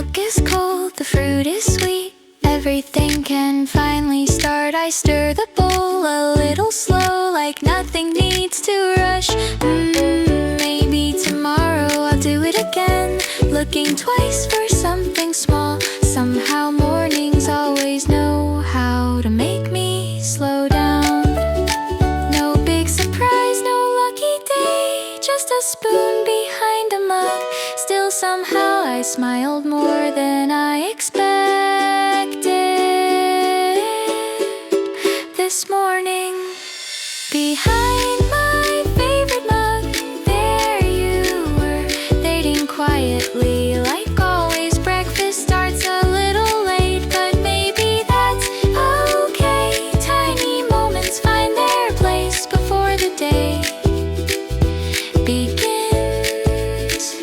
milk is cold, the fruit is sweet. Everything can finally start. I stir the bowl a little slow, like nothing needs to rush. Maybe tomorrow I'll do it again, looking twice for something small. Somehow mornings always know how to make me slow down. No big surprise, no lucky day, just a spoon behind a mug. Still somehow I smiled more than I expected this morning. Behind my favorite mug, there you were, waiting quietly. Like always, breakfast starts a little late, but maybe that's okay. Tiny moments find their place before the day begins.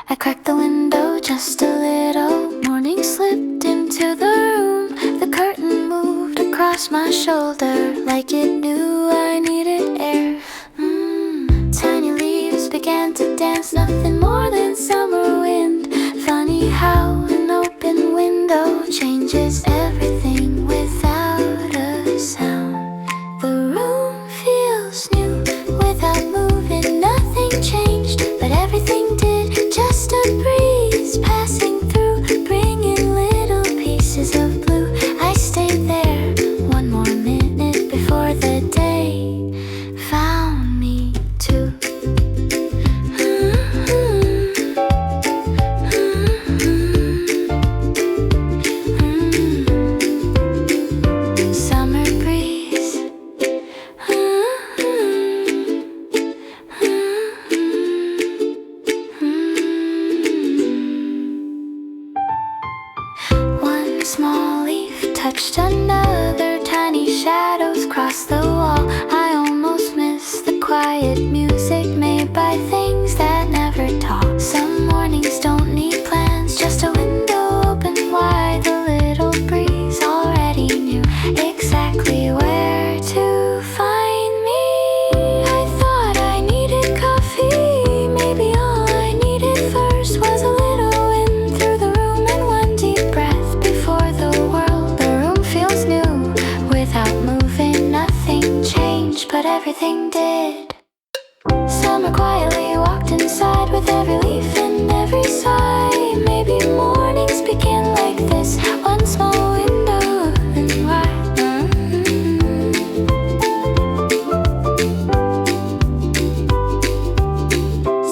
I cracked the window just a little. Morning slipped into the room. The curtain moved across my shoulder like it knew I needed air. Tiny leaves began to dance, nothing more than summer wind. Funny how an open window changes everything without a sound. The room feels new without moving. Nothing changed, but everything did. Just a breeze passing through, bringing little pieces of blue. I stayed there one more minute before the day found me too. Summer breeze. One small leaf touched another, tiny shadows crossed the wall. I almost missed the quiet music made by things that never talk. Some mornings don't need plans, just a window open wide. The little breeze already knew exactly where to find me. I thought I needed coffee, maybe all I needed first was a little wind through the room and one deep breath before the world. The room feels new without moving. Nothing changed, but everything did. Summer quietly walked inside with every leaf and every sigh. Maybe mornings begin like this, one small window and wide.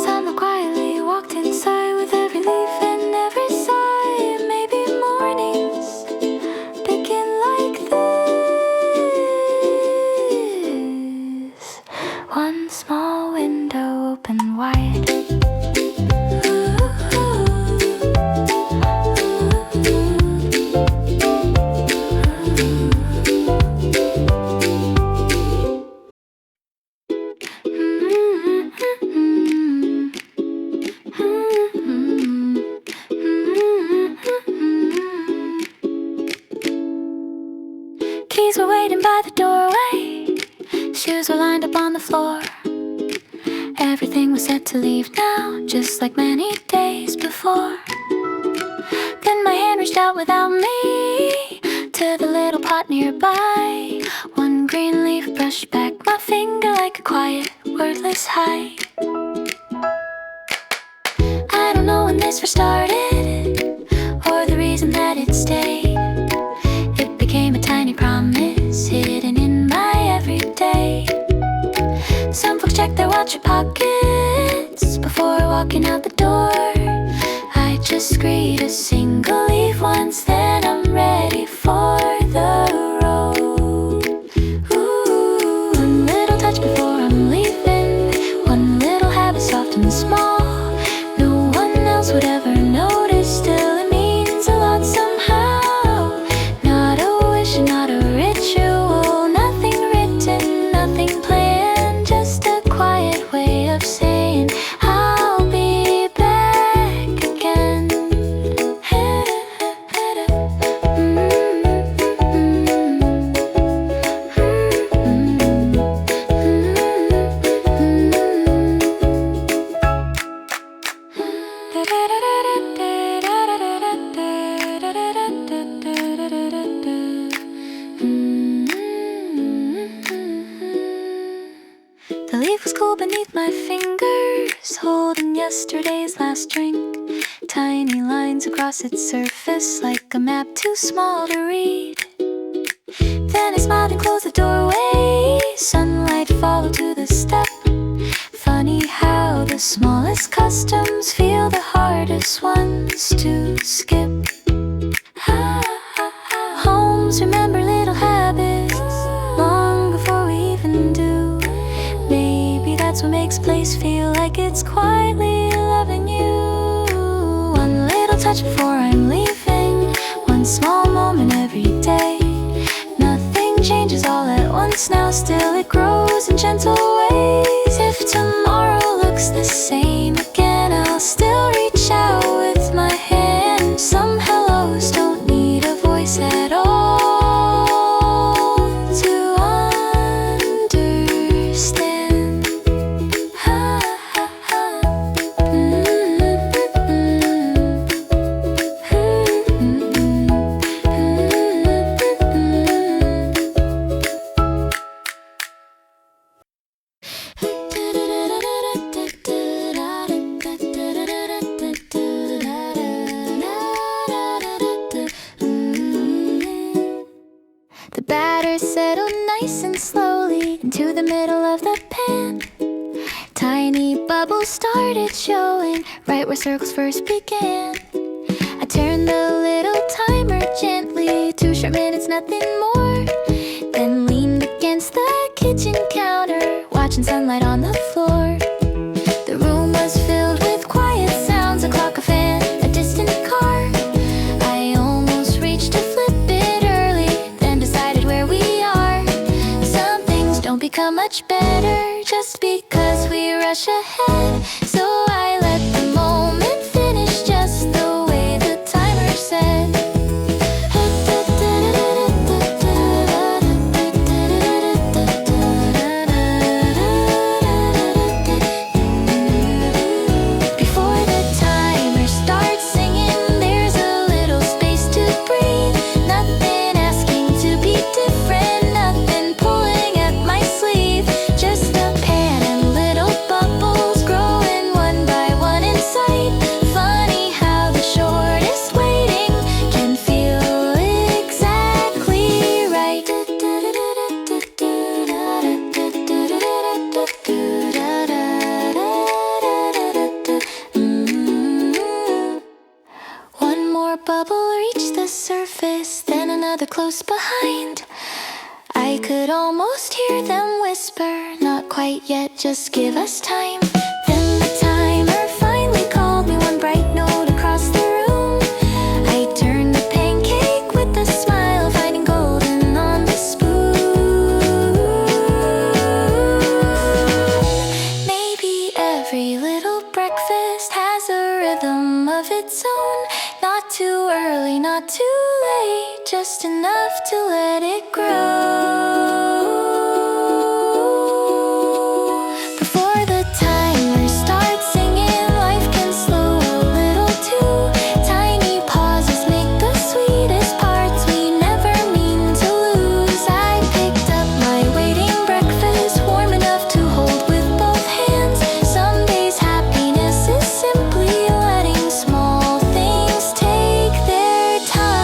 Summer quietly walked inside with every leaf and every sigh. Maybe mornings begin like this, one small window open wide. Keys were waiting by the doorway, shoes were lined up on the floor. Everything was set to leave now, just like many days before. Then my hand reached out without me to the little pot nearby. One green leaf brushed back my finger like a quiet, wordless hi. I don't know when this first started, or the reason that it stayed. It became a tiny promise hidden in my everyday. Some folks check their watch or pockets before walking out the door. I just greet a single leaf once, then I'm ready for the road. Ooh, one little touch before I'm leaving, one little habit soft and small. No one else would ever notice, still it means a lot somehow. Not a wish, not a ritual, nothing written, nothing The leaf was cool beneath my fingers, holding yesterday's last drink. Tiny lines across its surface, like a map too small to read. Then I smiled and closed the doorway. Sunlight followed to the step. Funny how the smallest customs feel the hardest ones to skip. Homes remember little habits long before we even do. Maybe that's what makes a place feel like it's quietly loving you. One little touch before I'm leaving, one small moment every day. Nothing changes all at once now, still it grows in gentle ways. If tomorrow looks the same again, I'll still reach out with my hand. Some hellos don't need a voice at all to understand. The batter settled nice and slowly into the middle of the pan. Tiny bubbles started showing right where circles first began. I turned the little timer gently, 2 short minutes, nothing more. Then leaned against the kitchen counter, watching sunlight on the floor. The room was filled with quiet sounds, a clock, a fan, a distant car. I almost reached to flip it early, then decided where we are. Some things don't become much better just because we rush ahead. So I let the moment finish just the way the timer said. Before the timer starts singing, there's a little space to breathe. Nothing asking to be different, nothing pulling at my sleeve. Just a pan and little bubbles growing one by one in sight. Funny how the shortest waiting can feel exactly right. One more bubble reached the surface, then another close behind. I could almost hear them whisper, not quite yet, just give us time. Then the timer finally called me, one bright note across the room. I turned the pancake with a smile, finding golden on the spoon. Maybe every little breakfast has a rhythm of its own. Not too early, not too late, just enough to let it grow. Before the timer starts singing, life can slow a little too. Tiny pauses make the sweetest parts we never mean to lose. I picked up my waiting breakfast, warm enough to hold with both hands. Some days happiness is simply letting small things take their time.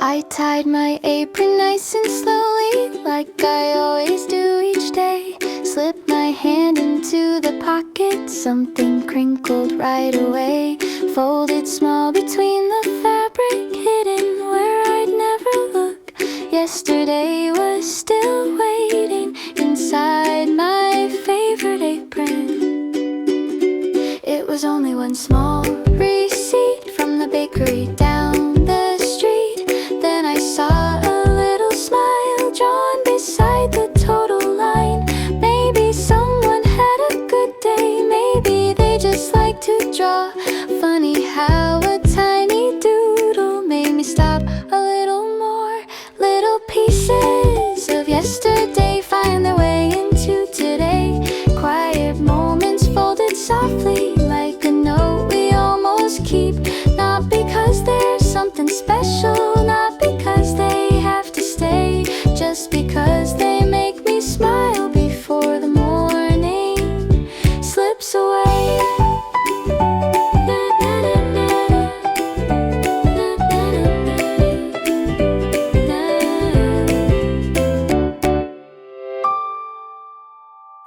I tied my apron nice and slowly, like I always do each day. Slipped my hand into the pocket, something crinkled right away. Folded small between the fabric, hidden where I'd never look. Yesterday was still waiting inside my favorite apron. It was only one small receipt from the bakery down the street. Then I saw a little smile drawn beside just because they make me smile before the morning slips away.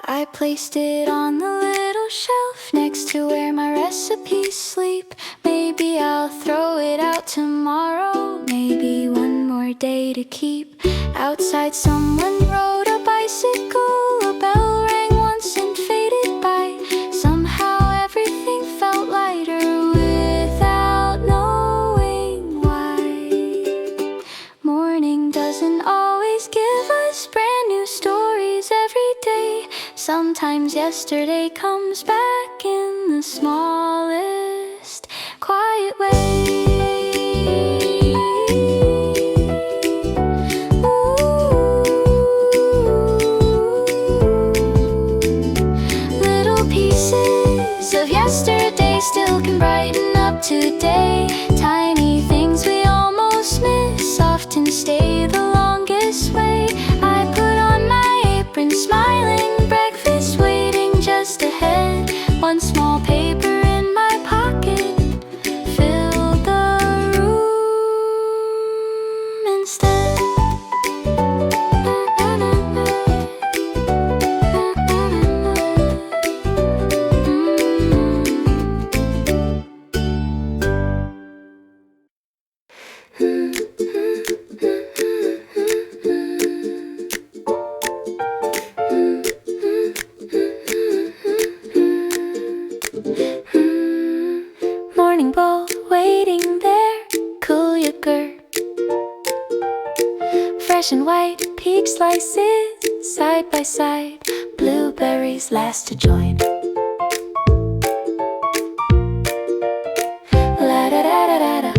I placed it on the little shelf next to where my recipes sleep. Maybe I'll throw it out tomorrow, maybe one more day to keep. Outside someone rode a bicycle, a bell rang once and faded by. Somehow everything felt lighter without knowing why. Morning doesn't always give us brand new stories every day. Sometimes yesterday comes back in the smallest, quiet way. Ooh. Little pieces of yesterday still can brighten up today. Tiny things we almost miss often stay the longest way. I put on my apron smiling, breakfast waiting just ahead. One small paper in my pocket filled the room instead. Morning bowl waiting there, cool yogurt, fresh and white peach slices side by side, blueberries last to join. La da da da da da.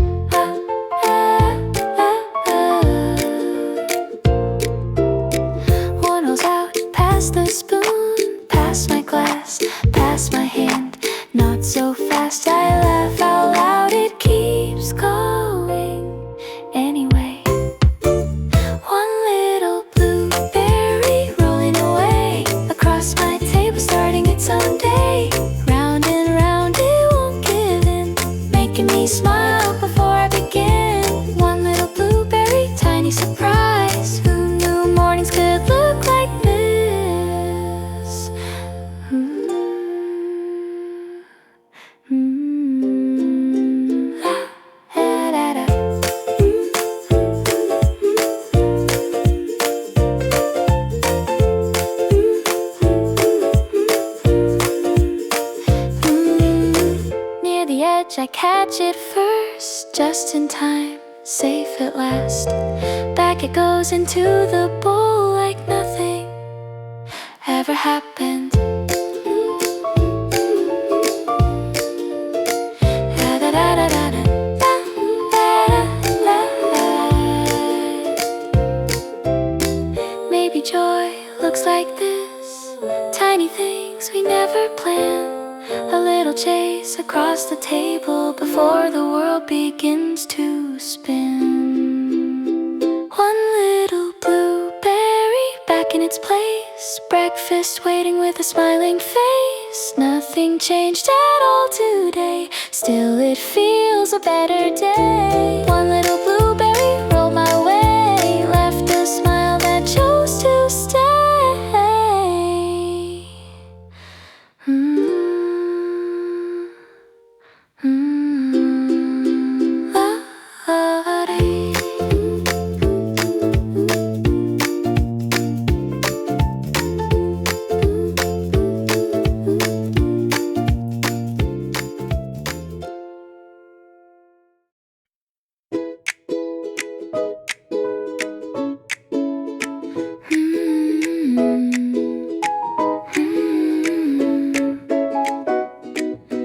One rolls out past the spoon, past my glass, past my hand. Not so fast, I laugh out loud, it keeps going anyway. One little blueberry rolling away across my table, starting its own day. Round and round it won't give in, making me smile before I begin. One little blueberry, tiny surprise. Who knew mornings could look like this? Near the edge I catch it first, just in time, safe at last. Back it goes into the bowl like nothing ever happened. Maybe joy looks like this, tiny things we never planned. A little chase across the table before the world begins to spin. One little blueberry back in its place, breakfast waiting with a smiling face. Nothing changed at all today, still it feels a better day. One little blueberry rolled my way, left a smile that chose to stay.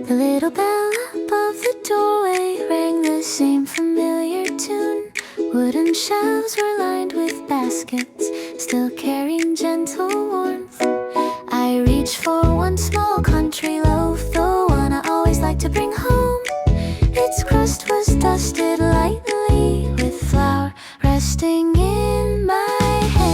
The little bell above the doorway rang the same familiar tune. Wooden shelves were lined with baskets, still carrying gentle warmth. I reached for one small country loaf, the one I always liked to bring home. Its crust was dusted lightly with flour resting in my hand.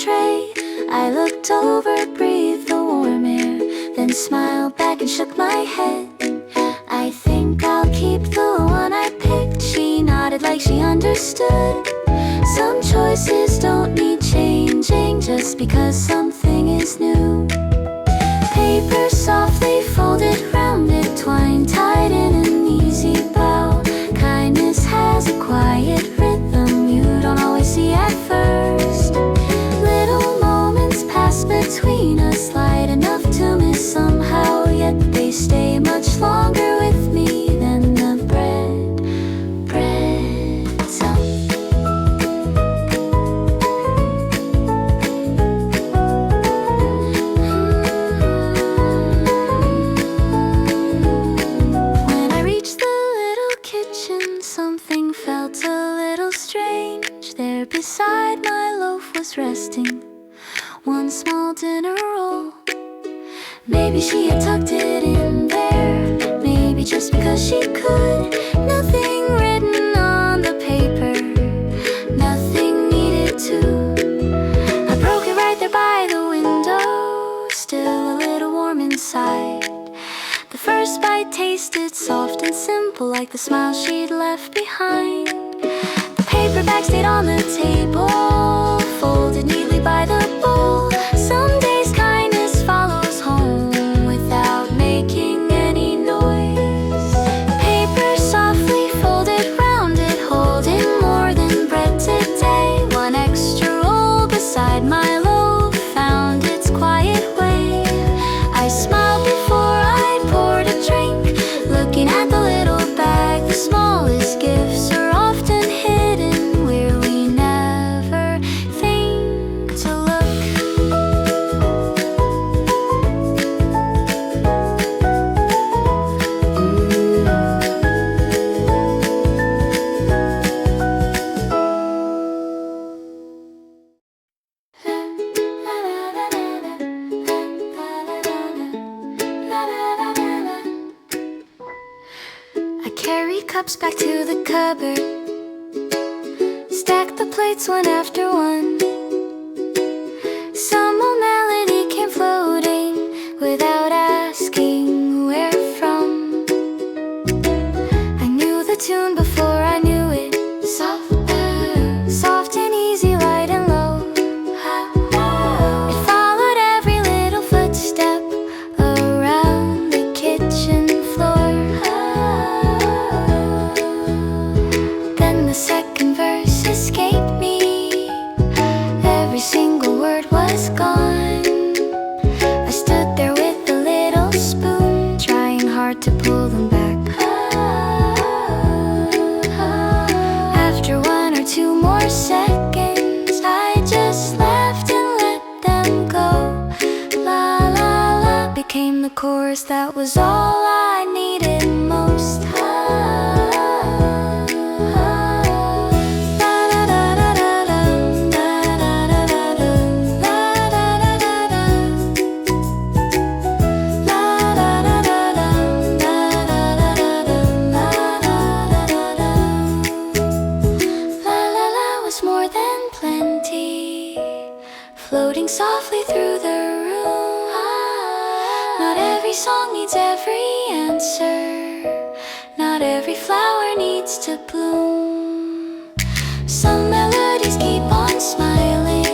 tray. I looked over, breathed the warm air, then smiled back and shook my head. I think I'll keep the one I picked. She nodded like she understood. Some choices don't need changing just because something is new. Paper softly folded, rounded, twine tied in an easy bow. Kindness has a quiet rhythm you don't always see at first. Little moments pass between us, light enough to miss somehow, yet they stay much longer with me than the bread itself. When I reached the little kitchen, something felt a little strange. There beside my loaf was resting one small dinner roll. Maybe she had tucked it in there, maybe just because she could. Nothing written on the paper, nothing needed to. I broke it right there by the window, still a little warm inside. The first bite tasted soft and simple, like the smile she'd left behind. The paper bag stayed on the table, folded neatly by the bowl. Some days kindness follows home without making any noise. Paper softly folded, rounded, holding more than bread today. One extra roll beside my loaf found its quiet way. I smiled before I poured a drink, looking at the little bag. The smallest gifts are often hidden where we never think to look. I carry cups back to the cupboard, stack the plates one after one. Some old melody came floating without asking where from. I knew the tune before I knew it. Soft and easy, light and low. It followed every little footstep around the kitchen floor. Then the second verse escaped me. Every single word was gone. I stood there with a little spoon, trying hard to pull them back. After one or two more seconds, I just laughed and let them go. La la la became the chorus, that was all I needed most. Floating softly through the room. Not every song needs every answer, not every flower needs to bloom. Some melodies keep on smiling,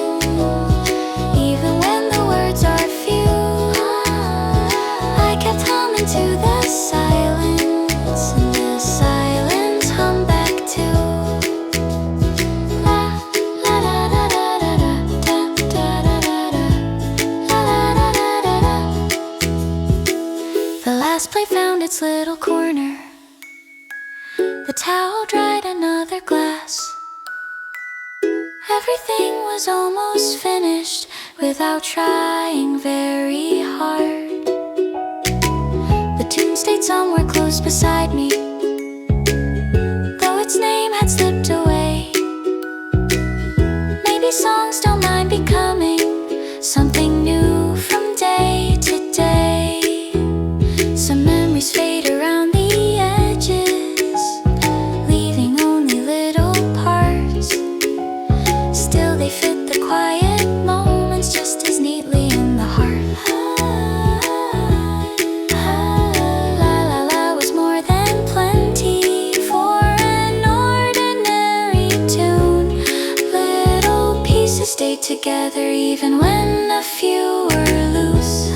even when the words are few. I kept humming to the silence, and the silence hummed back too. The last plate found its little corner, the towel dried another glass. Everything was almost finished without trying very hard. The tune stayed somewhere close beside me, though its name had slipped away. Maybe songs don't mind becoming something new from day to day. Some memories fade around the edges, leaving only little parts. Still they fit the quiet moments. even when a few were loose.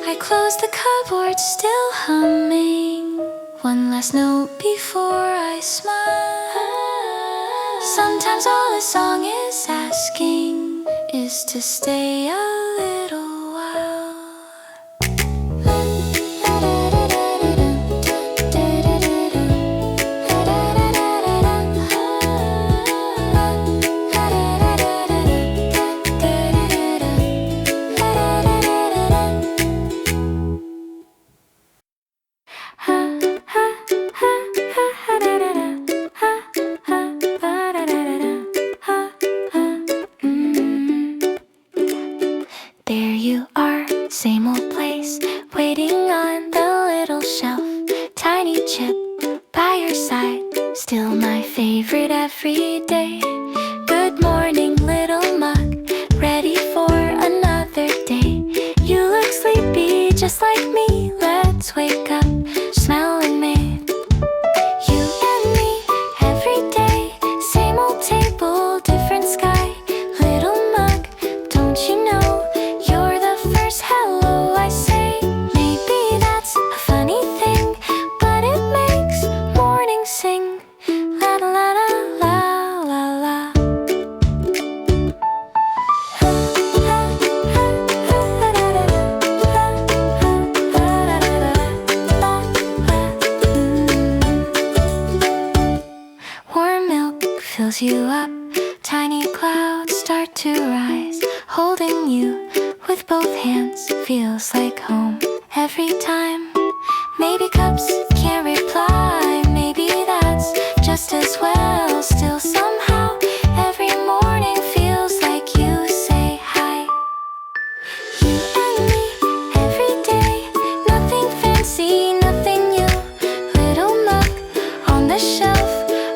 I closed the cupboard, still humming one last note before I smile. Sometimes all a song is asking is to stay a little while. There you are, same old place, waiting on the little shelf. Tiny chip by your side, still my favorite every day. Good morning, little mug, ready for another day. You look sleepy, just like me. Let's wake up, smell and made. You and me, every day, same old table, different sky. Little mug, don't you know? You're the first hello I say. Maybe that's a funny thing, but it makes morning sing. La la la la la la. Warm milk fills you up. Tiny clouds start to rise. Holding you with both hands feels like home every time. Maybe cups can't reply, maybe that's just as well. Still somehow every morning feels like you say hi. You and me, every day, nothing fancy, nothing new. Little mug on the shelf,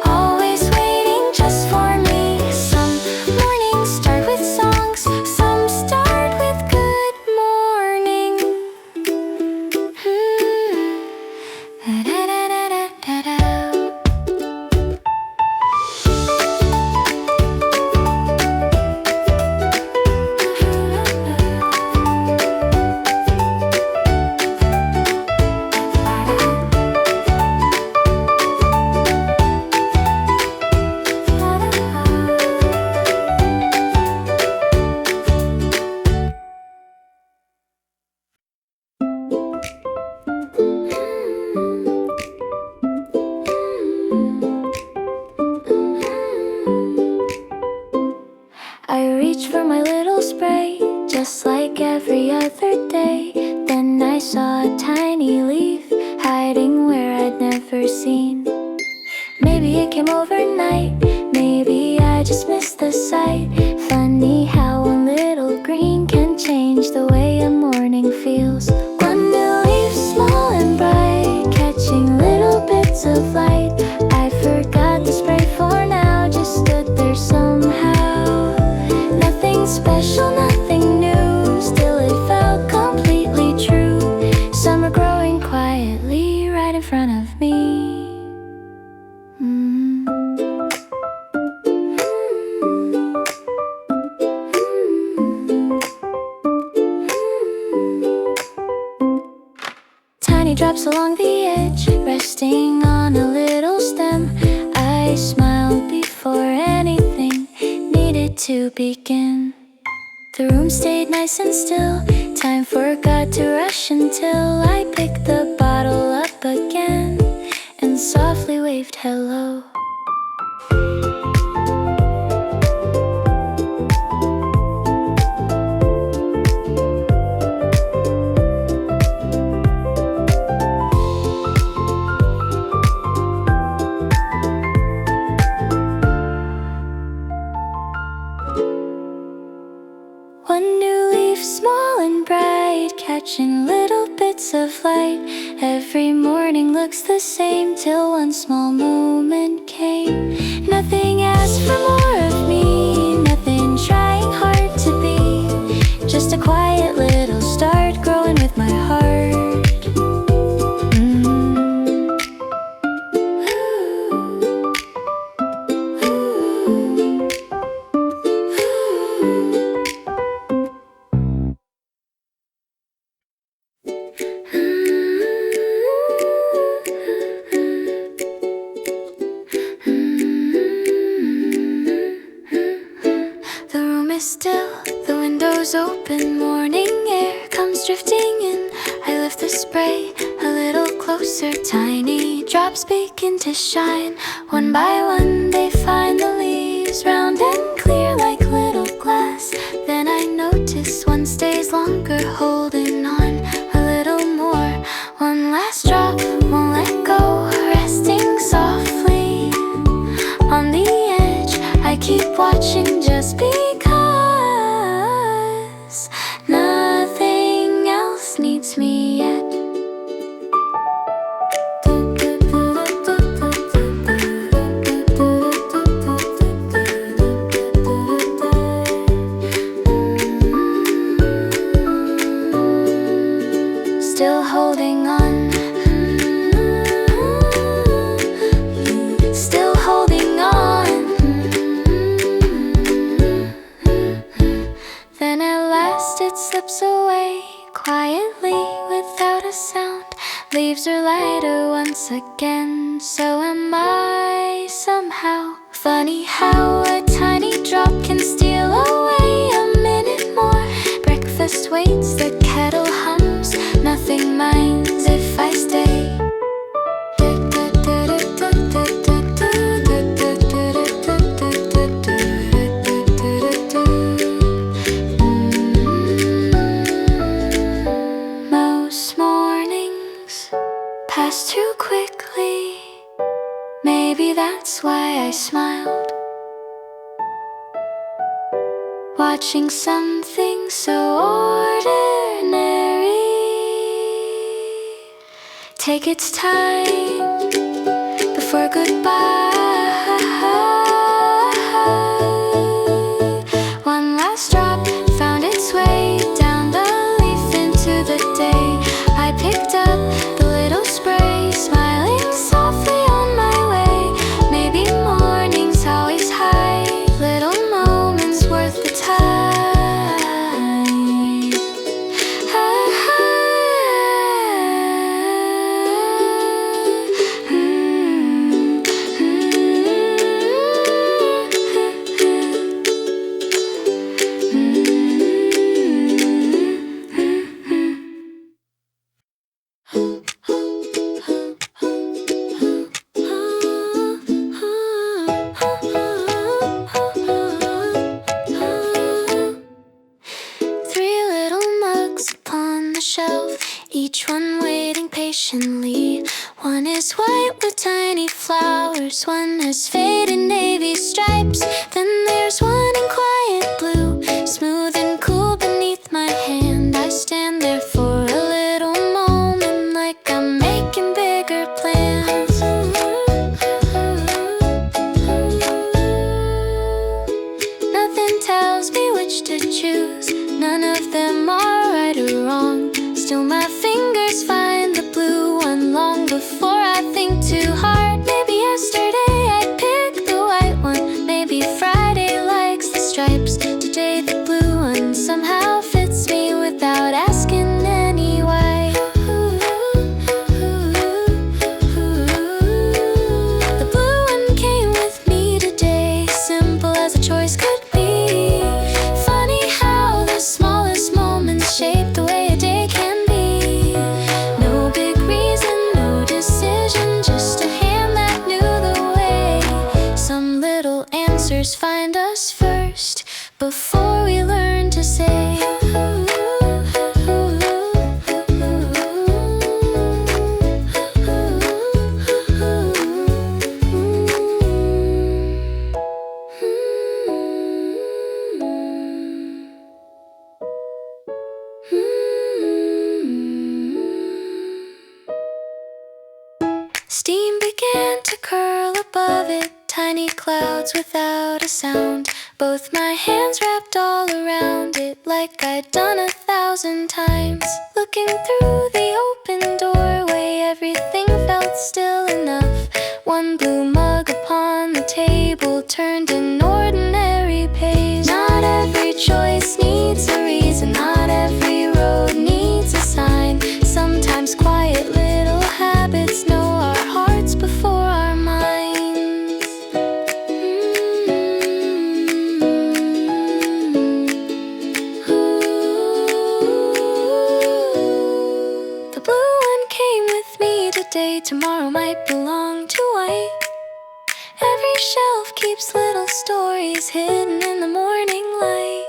always waiting just for me. Some mornings start with songs, some start with good morning. Da-da-da-da-da-da. I reached for my little spray, just like every other day. Then I saw a tiny leaf hiding where I'd never seen. Maybe it came overnight, maybe I just missed the sight. Funny how one little green can change the way a morning feels. One new leaf, small and bright, catching little bits of light. I forgot the spray for now, just stood there somehow. Nothing special, nothing new, still it felt completely true. Summer growing quietly right in front of me. Tiny drops along the edge, resting on a little stem. I smiled before anything needed to begin. The room stayed nice and still. Time forgot to rush until I picked the bottle up again and softly waved hello. One new leaf, small and bright, catching little bits of light. Every morning looks the same till one small moment came. Nothing asked for more of me, nothing trying hard to be. Just a quiet little start growing with my heart. is still, the windows open, morning air comes drifting in. I lift the spray a little closer, tiny drops begin to shine. One by one they find the leaves, round and clear like little glass. Then I notice one stays longer, holding on a little more. One last drop, won't let go, resting softly on the edge. I keep watching just because nothing else needs me yet. Still holding on, still holding on. Then at last it slips away, quietly without a sound. Leaves are lighter once again, so am I somehow. Funny how a tiny drop can steal away a minute more. Breakfast waits, the kettle hums, nothing minds if I stay. Most mornings pass too quickly. Maybe that's why I smiled, watching something so ordinary take its time before goodbye. One last drop found its way down the leaf into the day. I picked up the little spray, smiling softly on my way. Maybe mornings always hide little moments worth the time. Each one waiting patiently. One is white with tiny flowers, one has faded navy stripes. Then there's one in quiet blue, smooth and cool beneath my hand. I stand there for a little moment, like I'm making bigger plans. Nothing tells me which to choose, none of them are right or wrong. Still my fingers find the blue one long before I think too hard. Maybe yesterday I picked the white one, maybe Friday likes the stripes. Today the blue one somehow fits me without asking any why. The blue one came with me today, simple as a choice could be. Funny how the smallest moments shape the way a day can. No big reason, no decision, just a hand that knew the way. Some little answers find us first before we learn to say. Steam began to curl above it, tiny clouds without a sound. Both my hands wrapped all around it, like I'd done 1,000 times. Looking through the open doorway, everything felt still enough. One blue mug upon the table turned an ordinary page. Not every choice needs a reason, not every road needs a sign. Sometimes quiet little habits know our hearts before our minds. day, tomorrow might belong to white. Every shelf keeps little stories hidden in the morning light.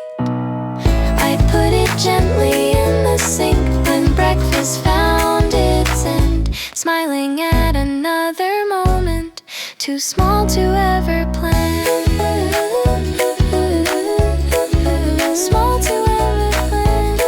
I put it gently in the sink when breakfast found its end, smiling at another moment, too small to ever plan. Small to ever plan.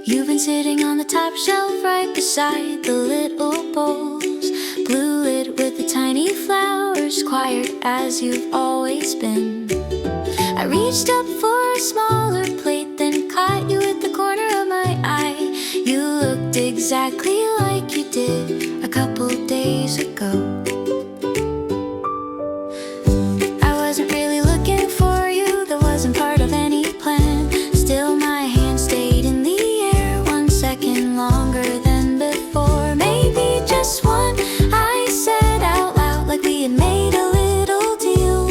You've been sitting on the top shelf right beside the little bowls, blue lit with the tiny flowers, quiet as you've always been. I reached up for a smaller plate, then caught you at the corner of my eye. You looked exactly like you did a couple days ago. I wasn't really looking for you, that wasn't part of any plan. Still my hand stayed in the air 1 second longer than before. Maybe just one, I said out loud, like we had made a little deal.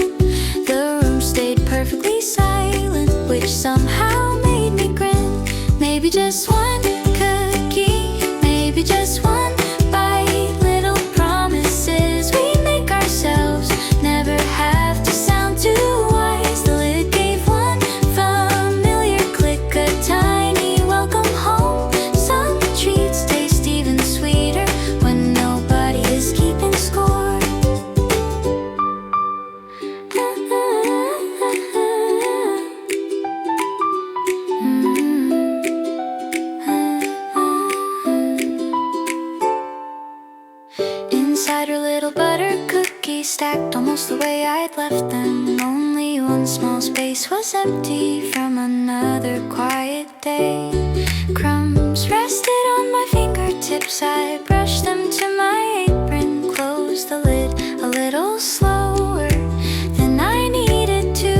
The room stayed perfectly silent, which somehow made me grin. Maybe just one cookie, maybe just one bite. Little promises we make ourselves, never have to sound too wise. The lid gave one familiar click, a tiny welcome home. Some treats taste even sweeter when nobody is keeping score. Inside her little butter cookies, stacked almost the way I'd left them. Only one small space was empty from another quiet day. Crumbs rested on my fingertips, I brushed them to my apron, closed the lid a little slower than I needed to.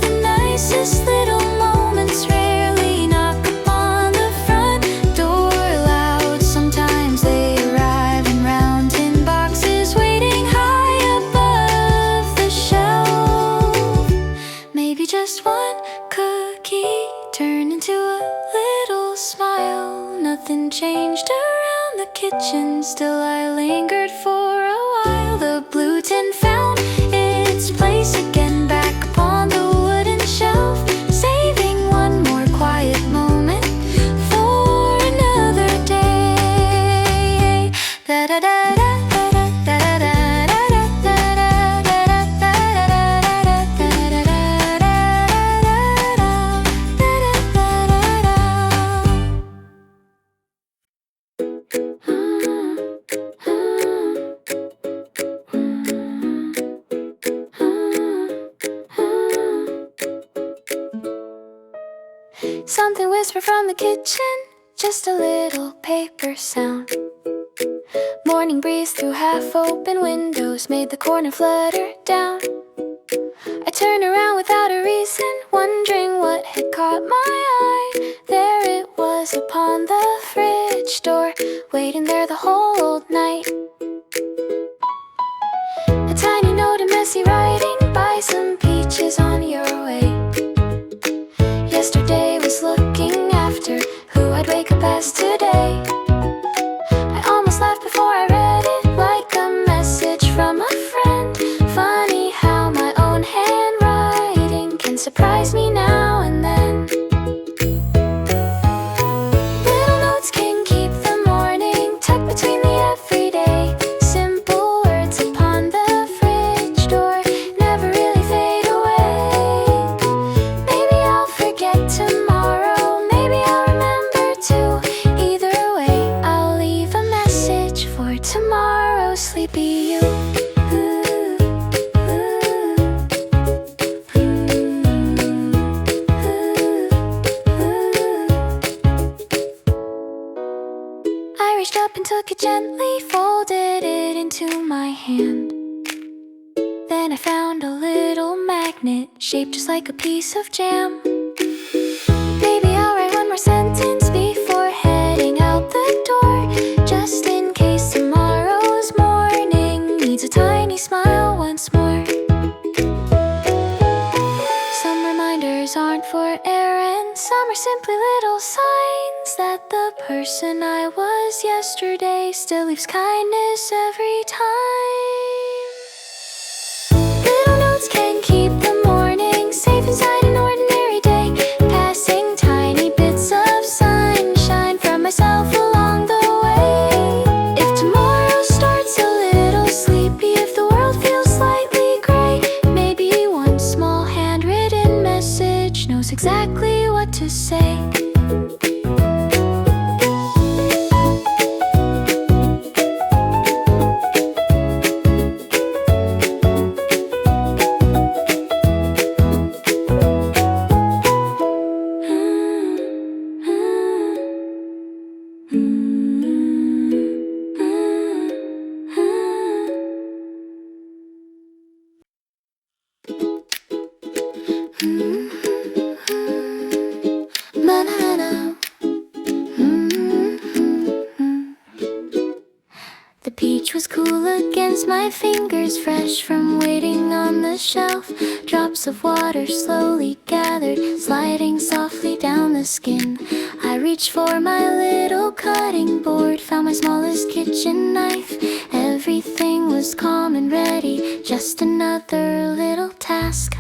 The nicest little moments rarely knock upon the front door loud. Sometimes they arrive in round tin boxes waiting high above the shelf. Maybe just one cookie turned into a little smile. Nothing changed around the kitchen, still I lingered for a while. The blue tin found its place again, back upon the wooden shelf, saving one more quiet moment for another day. Da da da da. Something whispered from the kitchen, just a little paper sound. Morning breeze through half-open windows made the corner flutter down. I turned around without a reason, wondering what had caught my eye. There it was upon the fridge door, waiting there the whole old night. A tiny note in messy writing, buy some peaches on your way. Yesterday was looking after who I'd wake up as today. I almost laughed before I read it, like a message from a friend. Funny how my own handwriting can surprise me now and then. Little notes can keep the morning tucked between the everyday. Simple words upon the fridge door never really fade away. Maybe I'll forget tomorrow, maybe I'll remember too. Either way, I'll leave a message for tomorrow, sleepy you. I reached up and took it gently, folded it into my hand. Then I found a little magnet shaped just like a piece of jam. Maybe I'll write one more sentence before smile once more. Some reminders aren't for air, and some are simply little signs that the person I was yesterday still leaves kindness every time. Little notes can keep the morning safe inside an ordinary day, passing tiny bits of sunshine from myself along the way. If tomorrow starts a little sleepy, if the world feels slightly gray, maybe one small handwritten message knows exactly what to say. The peach was cool against my fingers, fresh from waiting on the shelf. Drops of water slowly gathered, sliding softly down the skin. I reached for my little cutting board, found my smallest kitchen knife. Everything was calm and ready, just another little task.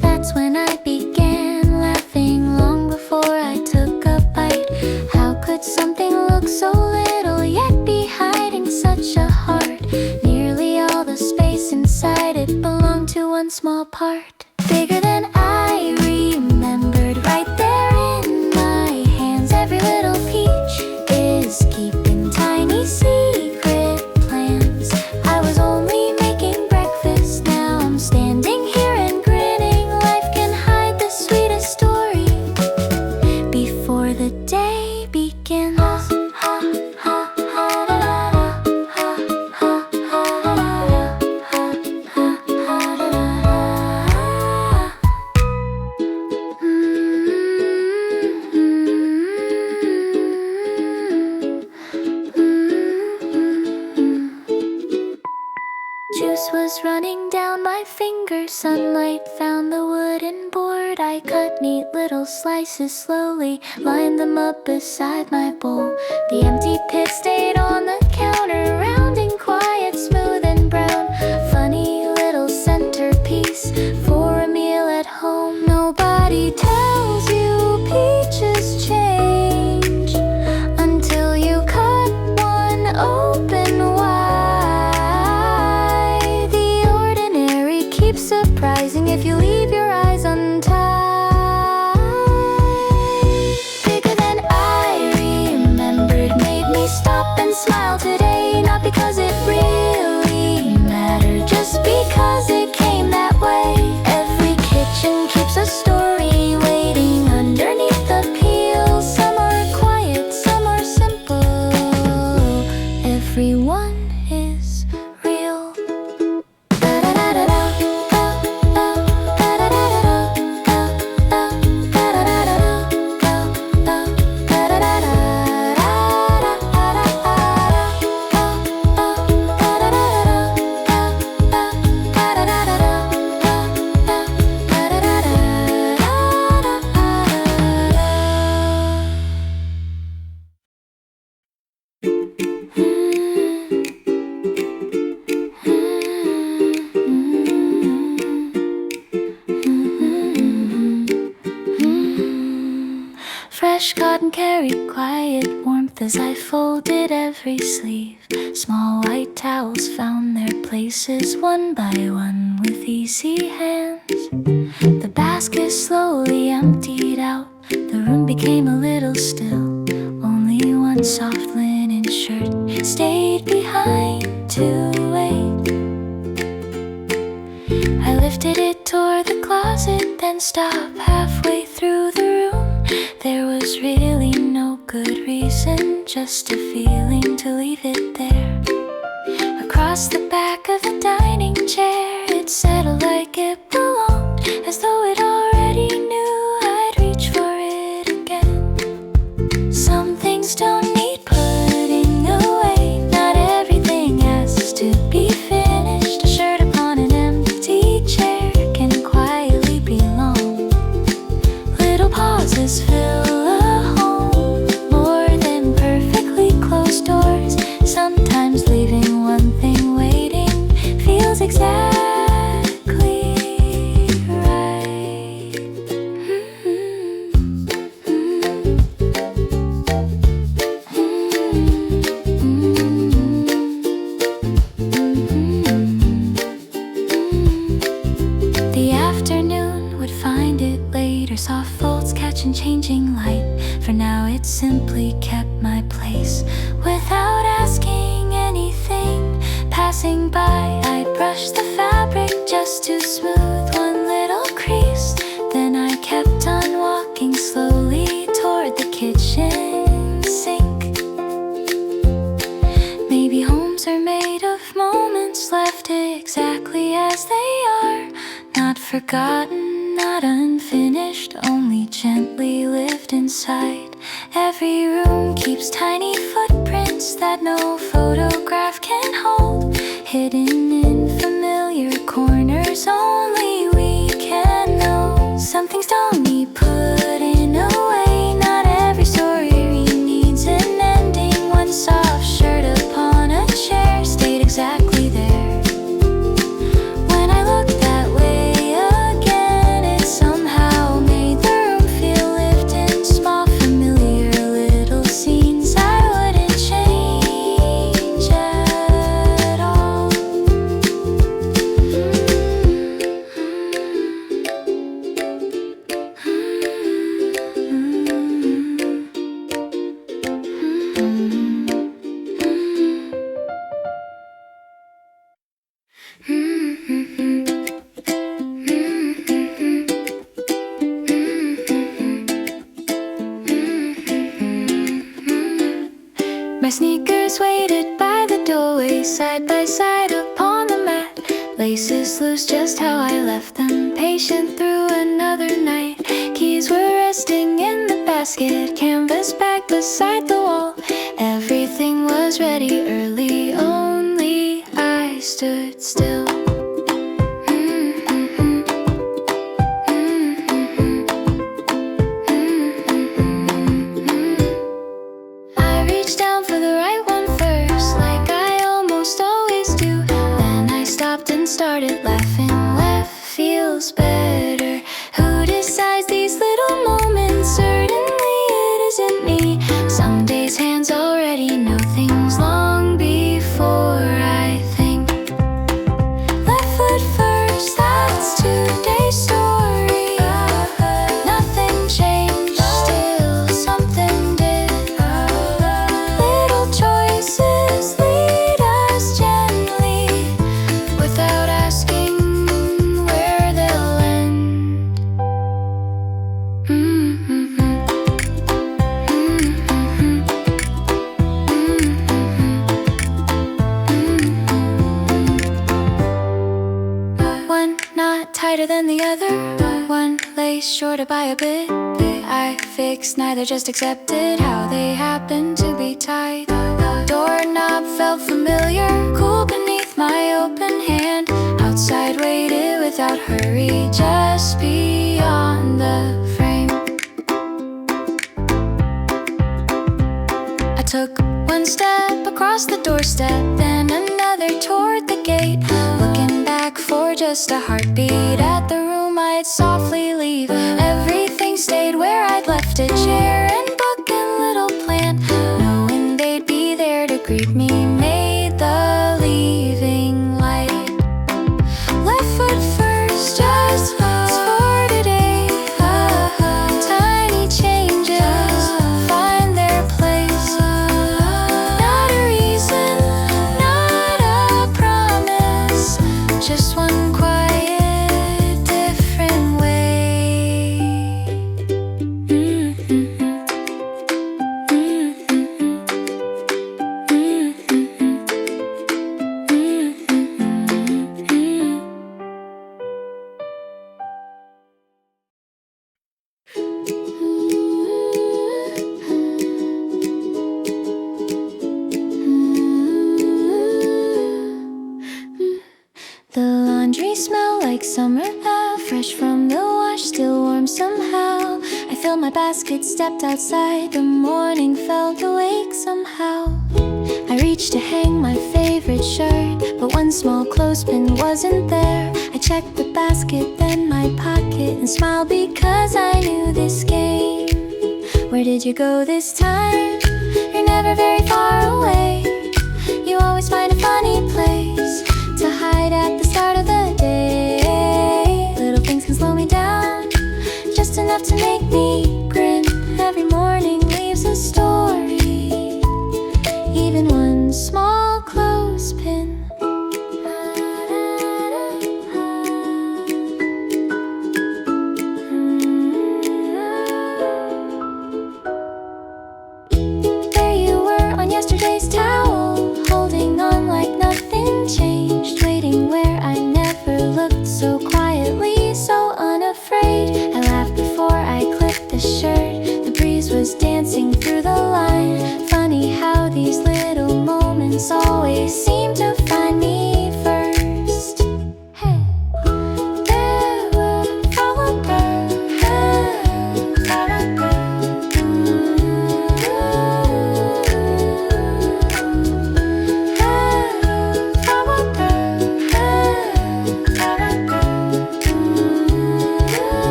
That's when I began laughing, long before I took a bite. How could something look so little yet be hiding such a heart? Nearly all the space inside it belonged to one small part, bigger than I remembered. Right there in my hands, every little peach is keeping tiny secret plans. I was only making breakfast, now I'm standing here and grinning. Life can hide the sweetest story before the day begins. Juice was running down my fingers, sunlight found the wooden board. I cut neat little slices slowly, lined them up beside my bowl. The empty pit stayed on the counter, rounding quiet, smooth and brown. Funny little centerpiece for a meal at home. Nobody tells you peaches change until you cut one open wide. The ordinary keeps surprising if you leave your eyes untied. Bigger than I remembered made me stop and smile today. Not because it really mattered, just because it came that way. Every kitchen keeps a story waiting underneath the peel. Some are quiet, some are simple. Everyone is real. Fresh cotton carried quiet warmth as I folded every sleeve. Small white towels found their places one by one with easy hands. The basket slowly emptied out. The room became a little still. Only one soft linen shirt stayed behind to wait. I lifted it toward the closet, then stopped halfway through the room. There was really no good reason, just a feeling to leave it there. Across across the back of the dining chair. It settled like it belonged, as though it already knew I'd reach for it again. Some things don't need putting away. Not everything has to be finished. A shirt upon an empty chair can quietly belong. Little pauses fill a home, more than perfectly closed doors. Sometimes leaving one thing waiting feels exactly right. The afternoon would find it later, soft folds catching changing light. For now it simply kept my place without asking anything. Passing by, I'd brush the fabric just to smooth one little crease. Then I kept on walking slowly toward the kitchen sink. Maybe homes are made of moments left exactly as they are, not forgotten, not unfinished, only gently lived inside. Every room keeps tiny footprints that no photograph can hold, hidden in familiar corners only we can know. Some things don't need putting away. Not every story needs an ending. One soft shirt upon a chair stayed exactly there. When I looked that way again, it somehow made the room feel lived in. Small familiar little scenes I wouldn't change at all. My sneakers waited by the doorway, side by side upon the mat. Laces loose just how I left them, patient through another night. Keys were resting in the basket, canvas bag beside the wall. Everything was ready early, only I stood still. I reached down for the right one first, like I almost always do. Then I stopped and started laughing. Left feels better. Who decides these little moments? Certainly it isn't me. Some days hands already know things long before I think. Left foot first, that's today's story. Nothing changed, still something did. Little choices lead us gently, without asking where they'll end. One knot tighter than the other, one lace shorter by a bit. I fixed neither, just accepted how they happened to be tied. Doorknob felt familiar, cool beneath my open hand. Outside waited without hurry, just beyond the frame. I took one step across the doorstep, then another toward the gate. Looking back for just a heartbeat at the room I'd softly leave. Everything stayed where I'd left it, chair and book and little plant. Knowing they'd be there to greet me made the leaving light. Left foot first, just for today. Tiny changes find their place. Not a reason, not a promise, just one quiet, different way. smell like summer air, fresh from the wash, still warm somehow. I filled my basket, stepped outside, the morning felt awake somehow. I reached to hang my favorite shirt, but one small clothespin wasn't there. I checked the basket, then my pocket, and smiled because I knew this game. Where did you go this time? You're never very far away. You always find a funny place to hide at the start of the day. Little things can slow me down, just enough to make me grin. Every morning leaves a story, even one small clothespin. There you were on yesterday's towel, holding on like nothing changed, waiting where I never looked so quietly, so unafraid. I laughed before I clipped the shirt, the breeze was dancing through the line. Funny how these little moments always seem to find me first. Hey. There were flower birds, flower birds.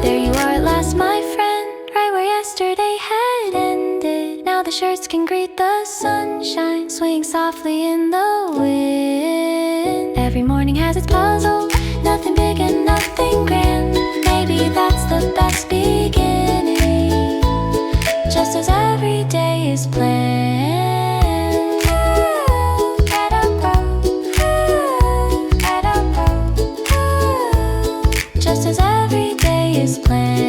There you are at last, my friend, right where yesterday had ended. Now the shirts can greet the sunshine, swaying softly in the wind. Every morning has its puzzle, nothing big and nothing grand. Maybe that's the best beginning, just as every day is planned. Just as every day is planned.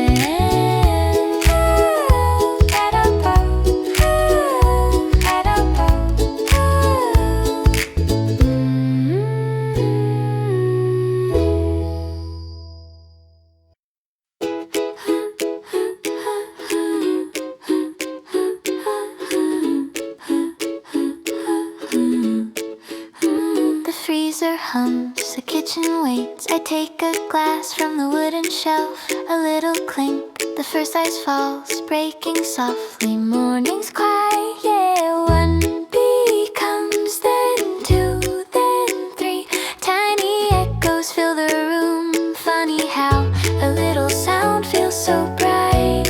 The freezer hums, the kitchen waits. I take a glass from the wooden shelf, a little clink, the first ice falls, breaking softly. Mornings quiet, yeah. One becomes then two, then three. Tiny echoes fill the room. Funny how a little sound feels so bright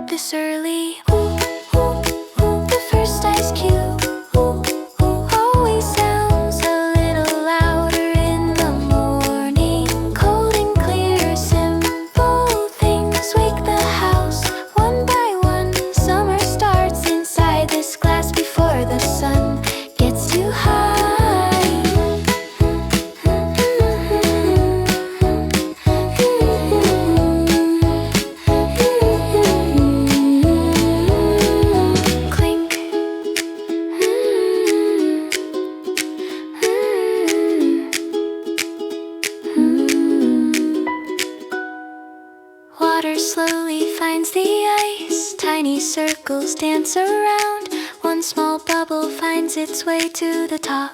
this early. Ooh, ooh, ooh. The first ice cube, ooh, ooh, always sounds a little louder in the morning. Cold and clear, simple things wake the house one by one. Summer starts inside this glass before the sun gets too high. Clink. Water slowly finds the ice. Tiny circles dance around. One small bubble finds its way to the top,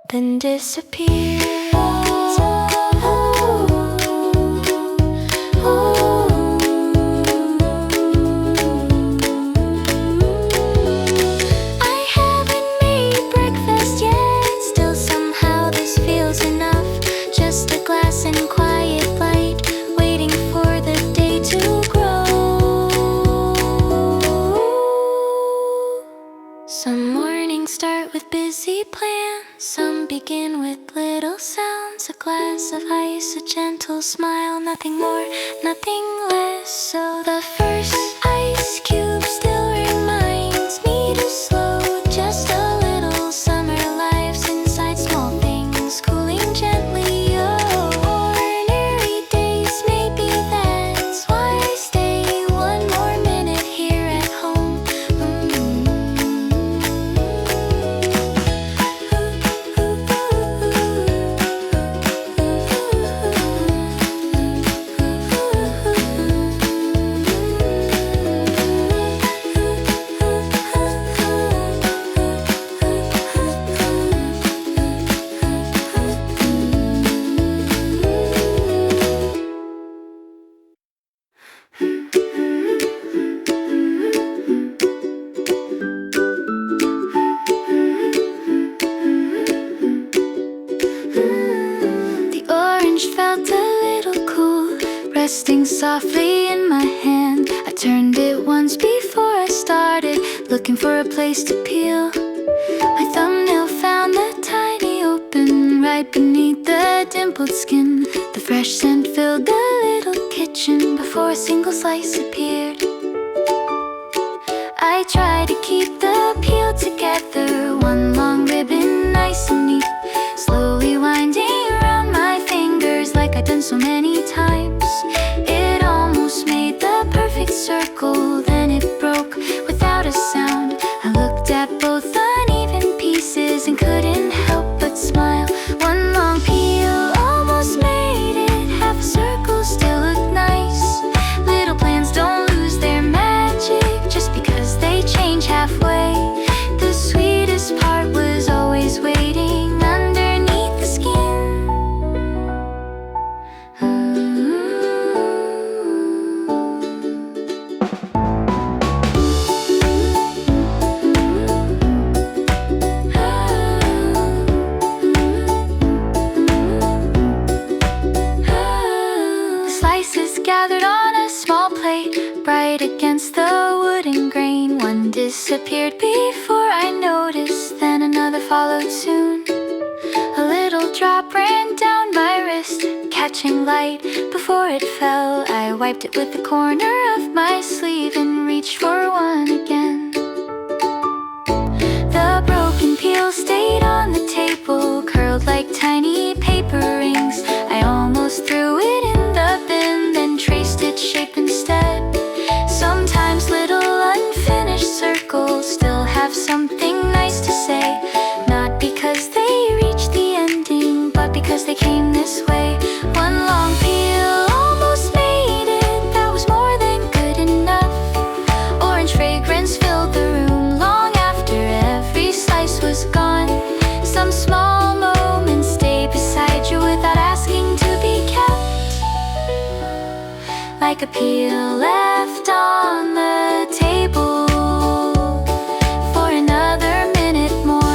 then disappears. I haven't made breakfast yet, still somehow this feels enough. Just a glass and quiet light, waiting for the day to grow. Some mornings start with busy plans, some begin with little sounds. A glass of ice, a gentle smile, nothing more, nothing less. So the first ice cube still reminds me to slow just a little. Summer lives inside small things, cooling gently. Ordinary days, maybe that's why I stay one more minute here at home. resting softly in my hand. I turned it once before I started, looking for a place to peel. My thumbnail found the tiny open right beneath the dimpled skin. The fresh scent filled the little kitchen before a single slice appeared. I tried to keep the peel together, one long ribbon nice and neat, slowly winding around my fingers like I'd done so many times. It almost made the perfect circle, then it broke without a sound. I looked at both uneven pieces and couldn't help but smile. One long peel almost made it half a circle, still looked nice. Little plans don't lose their magic just because they change halfway. The sweetest part was always waiting underneath the skin. The slices gathered on a small plate, bright against the wooden grain. One disappeared before I noticed, then another followed soon. A little drop ran down my wrist, catching light before it fell. I wiped it with the corner of my sleeve and reached for one again. The broken peel stayed on the table, curled like tiny paper rings. I almost threw it in the bin, then traced its shape instead. Sometimes little unfinished circles still have something nice to say, not because they reached the ending, but because they came this way. One long peel almost made it, that was more than good enough. Orange fragrance filled the room long after every slice was gone. Some small moments stay beside you without asking to be kept, like a peel left on the table for another minute more.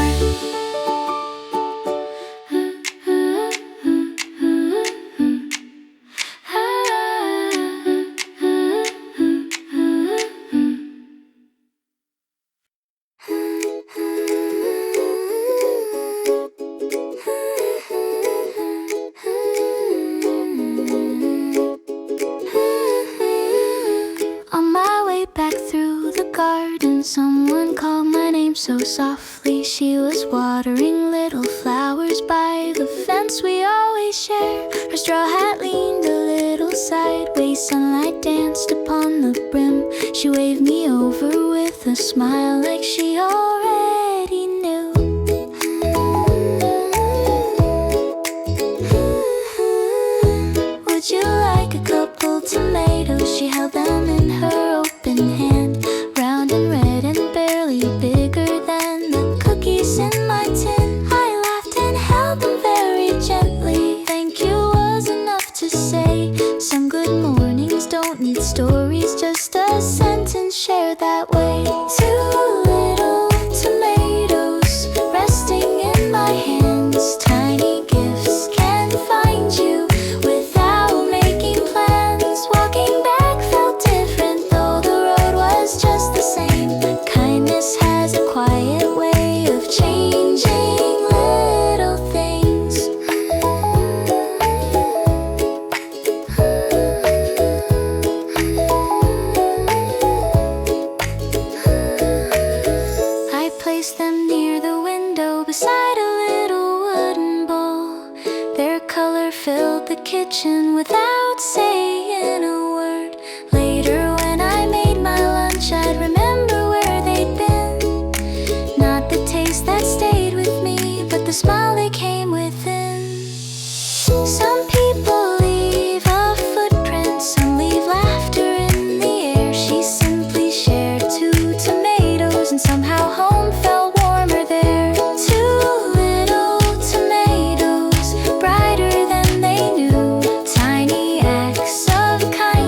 On my way back through the garden, someone called my name so softly. She was watering little flowers by the fence we always share. Her straw hat leaned a little sideways, sunlight danced upon the brim. She waved me over with a smile like she already knew. Would you like a couple tomatoes? She held them in her open hand, round and red and barely bigger than the cookies in my tin. I laughed and held them very gently. Thank you was enough to say. Some good mornings don't need stories, just a sentence shared that way. Two little tomatoes resting in my hands, tiny gifts can find you without making plans. Walking back felt different, though the road was just the same. Kindness has a quiet way of changing little things. I placed them near the window beside a little wooden bowl. Their color filled the kitchen without saying a word. Later when I made my lunch, I'd remember where they'd been. Not the taste that stayed with me, but the smile they came within. Some people leave a footprint, some leave laughter in the air. She simply shared 2 tomatoes, and somehow home felt warmer there. 2 little tomatoes, brighter than they knew. Tiny acts of kindness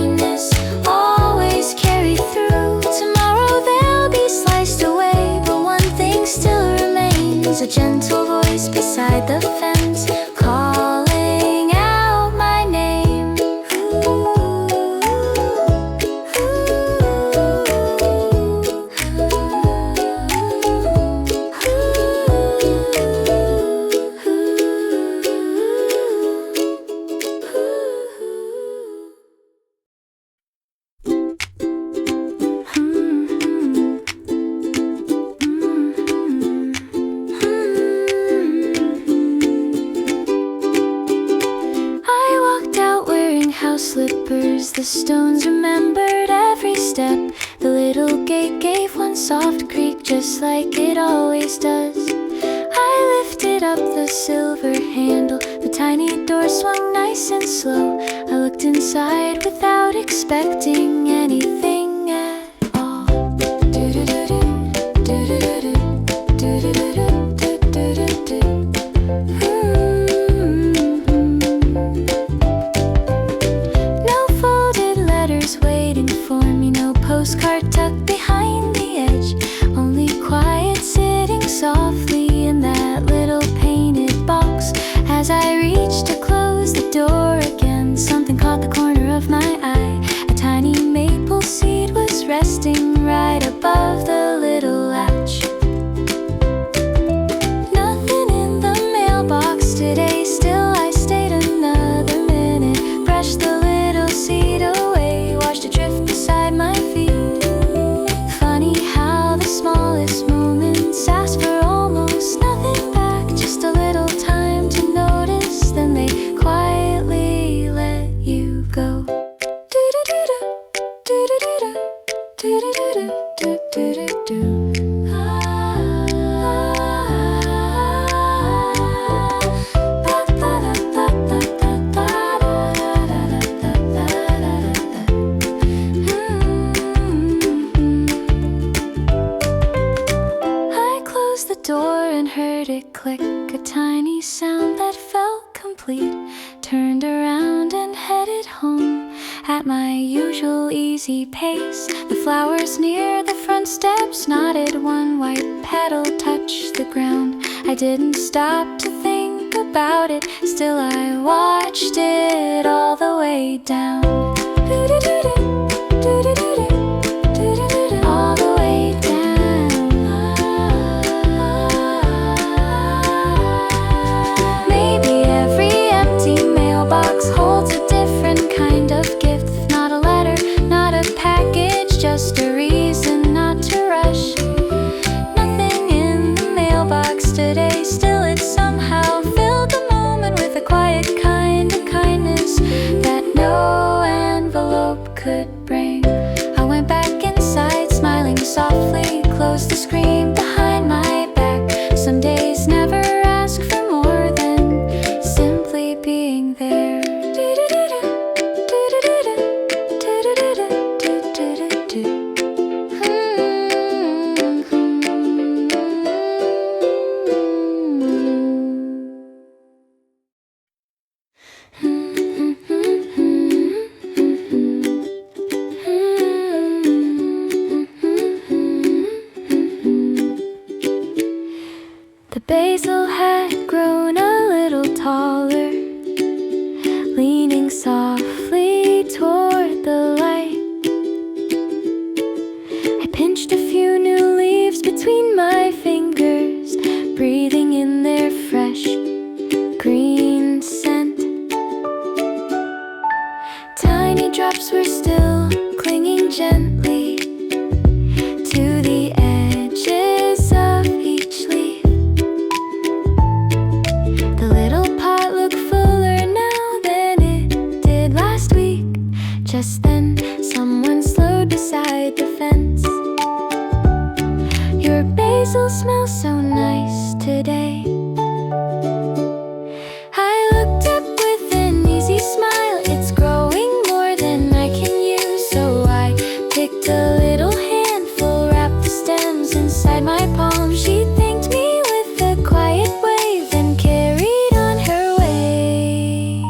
house slippers, the stones remembered every step. The little gate gave one soft creak just like it always does. I lifted up the silver handle, the tiny door swung nice and slow. I looked inside without expecting anything at all. No folded letters waiting for me, no postcard tucked behind the edge. Only quiet sitting softly in that little painted box. As I reached to close the door again, something caught the corner of my eye. A tiny maple seed was resting right above the little latch. Nothing in the mailbox today, still I stayed another minute. Brushed the little seed away, watched it drift beside my feet. Funny how the smallest moments ask for almost nothing back. Just a little time to notice, then they quietly let you go. I closed the door and heard it click, a tiny sound that felt complete. Turned around and headed home at my usual easy pace. The flowers near the front steps nodded, one white petal touched the ground. I didn't stop to think about it, still I watched it all the way down. All the way down. Maybe every empty mailbox holds a different kind of gift. Not a letter, not a package, just a reason not to rush. Nothing in the mailbox today, still it somehow filled the moment with a quiet kind of kindness that no envelope could bring. I went back inside, smiling softly, closed the screen behind my back. Some days never ask for more than simply being there. The basil had grown a little taller, leaning softly toward the light. I pinched a few new leaves between my fingers, breathing in their fresh green scent. Tiny drops were still clinging gently to the edges of each leaf. The little pot looked fuller now than it did last week. Just then, someone slowed beside the fence. Your basil smells so nice today. I looked up with an easy smile. It's growing more than I can use, so I picked a little handful, wrapped the stems inside my palm. She thanked me with a quiet wave, then carried on her way.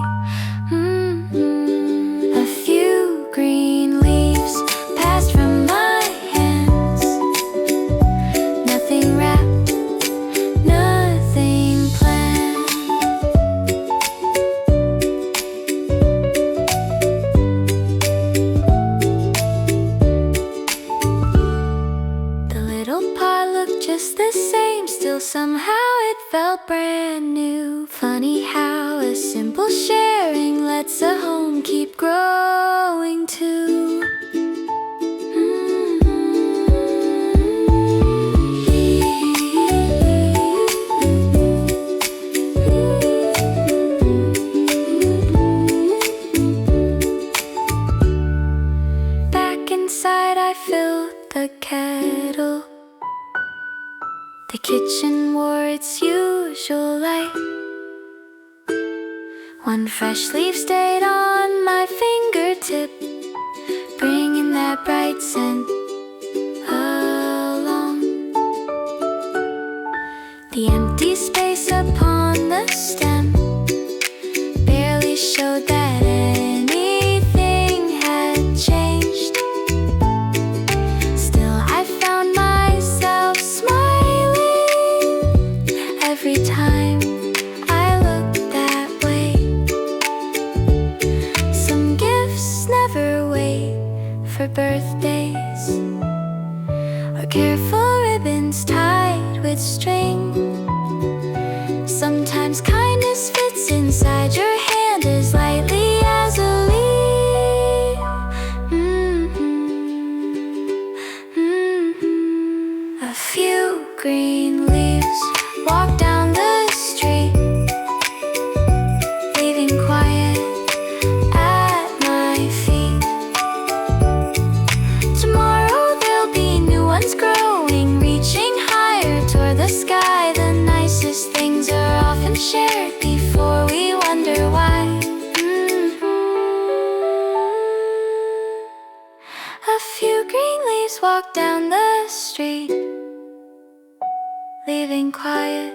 A few green leaves passed from my hands. Nothing wrapped, nothing planned. The little pot looked just the same, still somehow it felt brand new. Funny how a simple sharing lets a home keep growing too. One fresh leaf stayed on my fingertip, bringing that bright scent along. The empty space upon the stem barely showed that anything had changed. Still, I found myself smiling every time I looked that way. Some gifts never wait for birthdays or careful ribbons tied with string. Sometimes kindness fits inside your hand as lightly as a leaf. A few green leaves walk down the street, leaving quiet at my feet. Tomorrow there'll be new ones growing, reaching higher toward the sky. The nicest things are often shared before we wonder why. A few green leaves walk down the street, leaving quiet